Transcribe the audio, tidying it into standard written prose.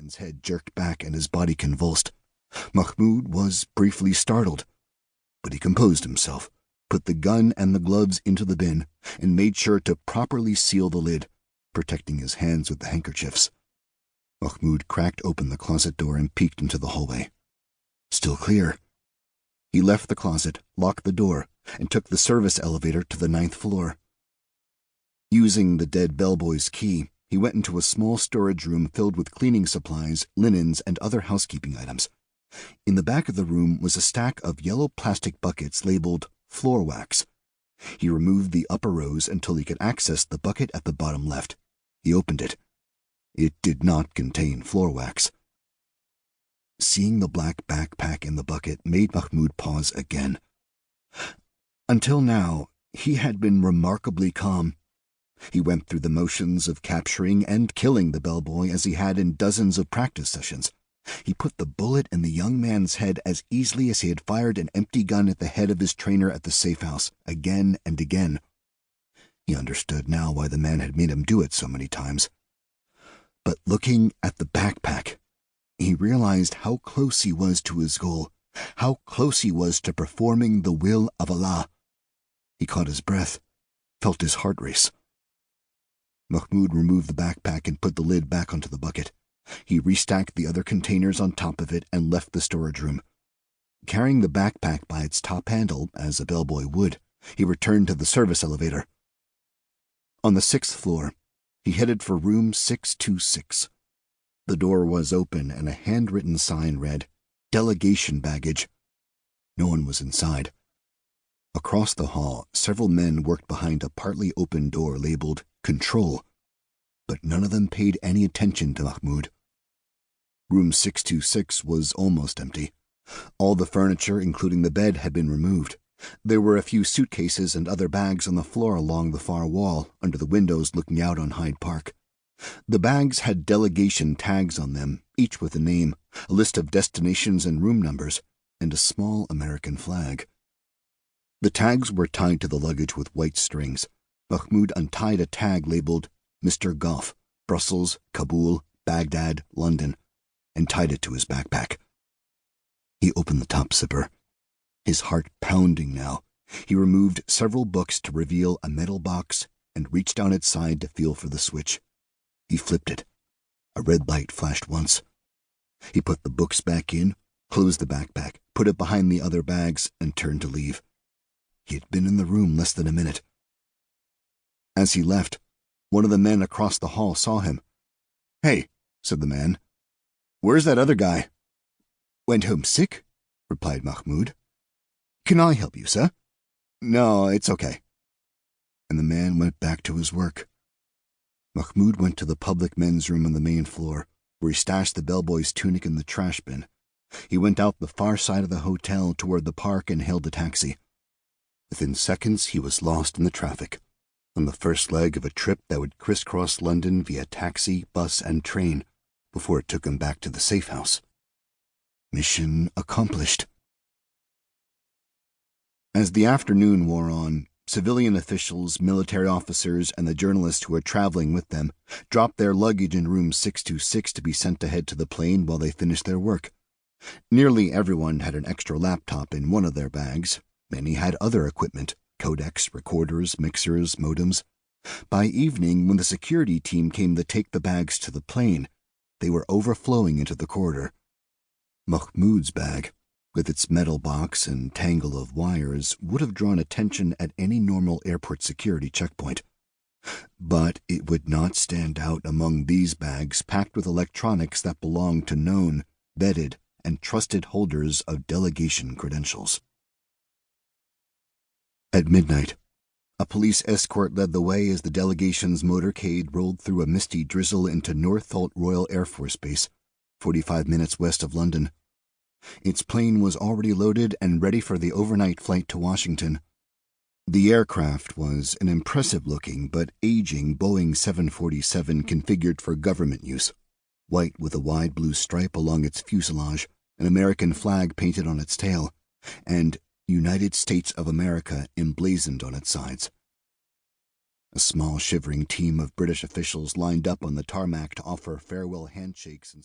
man's head jerked back and his body convulsed. Mahmoud was briefly startled, but he composed himself, put the gun and the gloves into the bin, and made sure to properly seal the lid, protecting his hands with the handkerchiefs. Mahmoud cracked open the closet door and peeked into the hallway. Still clear. He left the closet, locked the door, and took the service elevator to the 9th floor. Using the dead bellboy's key, he went into a small storage room filled with cleaning supplies, linens, and other housekeeping items. In the back of the room was a stack of yellow plastic buckets labeled floor wax. He removed the upper rows until he could access the bucket at the bottom left. He opened it. It did not contain floor wax. Seeing the black backpack in the bucket made Mahmoud pause again. Until now, he had been remarkably calm. He went through the motions of capturing and killing the bellboy as he had in dozens of practice sessions. He put the bullet in the young man's head as easily as he had fired an empty gun at the head of his trainer at the safe house, again and again. He understood now why the man had made him do it so many times. But looking at the backpack, he realized how close he was to his goal, how close he was to performing the will of Allah. He caught his breath, felt his heart race. Mahmoud removed the backpack and put the lid back onto the bucket. He restacked the other containers on top of it and left the storage room. Carrying the backpack by its top handle, as a bellboy would, he returned to the service elevator. On the 6th floor, he headed for room 626. The door was open and a handwritten sign read, "Delegation baggage." No one was inside. Across the hall, several men worked behind a partly open door labeled "Control," but none of them paid any attention to Mahmoud. Room 626 was almost empty. All the furniture, including the bed, had been removed. There were a few suitcases and other bags on the floor along the far wall, under the windows looking out on Hyde Park. The bags had delegation tags on them, each with a name, a list of destinations and room numbers, and a small American flag. The tags were tied to the luggage with white strings. Mahmoud untied a tag labeled Mr. Goff, Brussels, Kabul, Baghdad, London, and tied it to his backpack. He opened the top zipper. His heart pounding now, he removed several books to reveal a metal box and reached down its side to feel for the switch. He flipped it. A red light flashed once. He put the books back in, closed the backpack, put it behind the other bags, and turned to leave. He had been in the room less than a minute. As he left, one of the men across the hall saw him. "Hey," said the man. "Where's that other guy?" "Went home sick," replied Mahmoud. "Can I help you, sir?" "No, it's okay." And the man went back to his work. Mahmoud went to the public men's room on the main floor, where he stashed the bellboy's tunic in the trash bin. He went out the far side of the hotel toward the park and hailed a taxi. Within seconds, he was lost in the traffic, on the first leg of a trip that would crisscross London via taxi, bus, and train before it took him back to the safe house. Mission accomplished. As the afternoon wore on, civilian officials, military officers, and the journalists who were traveling with them dropped their luggage in room 626 to be sent ahead to the plane while they finished their work. Nearly everyone had an extra laptop in one of their bags. Many had other equipment, codecs, recorders, mixers, modems. By evening, when the security team came to take the bags to the plane, they were overflowing into the corridor. Mahmoud's bag, with its metal box and tangle of wires, would have drawn attention at any normal airport security checkpoint. But it would not stand out among these bags packed with electronics that belonged to known, vetted, and trusted holders of delegation credentials. At midnight, a police escort led the way as the delegation's motorcade rolled through a misty drizzle into Northolt Royal Air Force Base, 45 minutes west of London. Its plane was already loaded and ready for the overnight flight to Washington. The aircraft was an impressive-looking but aging Boeing 747 configured for government use, white with a wide blue stripe along its fuselage, an American flag painted on its tail, and United States of America emblazoned on its sides. A small shivering team of British officials lined up on the tarmac to offer farewell handshakes and